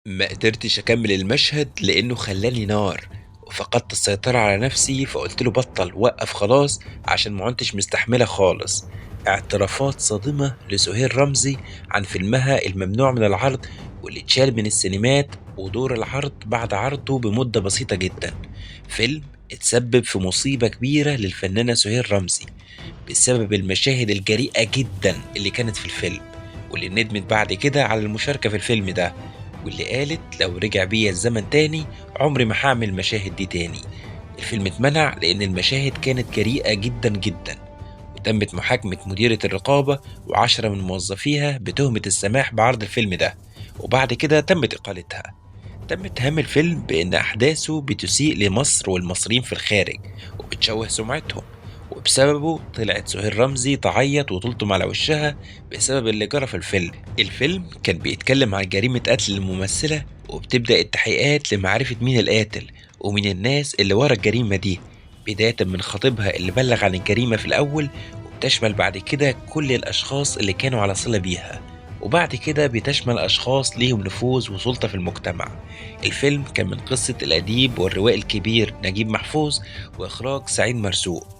ما قدرتش أكمّل المشهد لإنه خلّاني نار، وفقدت السيطرة على نفسي فقُلت له بطّل، وقّف خلاص عشان ما عُنتش مستحملها خالص. اعترافات صادمة لسهير رمزي عن فيلمها الممنوع من العرض واللي اتشال من السينمات ودور العرض بعد عرضه بمدة بسيطة جدًا. فيلم اتسبب في مصيبة كبيرة للفنانة سهير رمزي بسبب المشاهد الجريئة جدًا اللي كانت في الفيلم، واللي ندمت بعد كده على المشاركة في الفيلم ده. واللي قالت لو رجع بيا الزمن تاني عمري ما هاعمل المشاهد دي تاني. الفيلم اتمنع لأن المشاهد كانت جريئة جدا جدا، وتمت محاكمة مديرة الرقابة و10 من موظفيها بتهمة السماح بعرض الفيلم ده، وبعد كده تمت إقالتها. تم اتهام الفيلم بأن أحداثه بتسيء لمصر والمصريين في الخارج وبتشوه سمعتهم، وبسببه طلعت سهير رمزي تعيط وتلطم على وشها بسبب اللي جرى في الفيلم. الفيلم كان بيتكلم عن جريمة قتل الممثلة، وبتبدأ التحقيقات لمعرفة مين القاتل ومين الناس اللي ورا الجريمة دي، بداية من خطيبها اللي بلغ عن الجريمة في الأول، وبتشمل بعد كده كل الأشخاص اللي كانوا على صلة بيها، وبعد كده بتشمل أشخاص ليهم نفوذ وسلطة في المجتمع. الفيلم كان من قصة الأديب والروائي الكبير نجيب محفوظ، وإخراج سعيد مرزوق،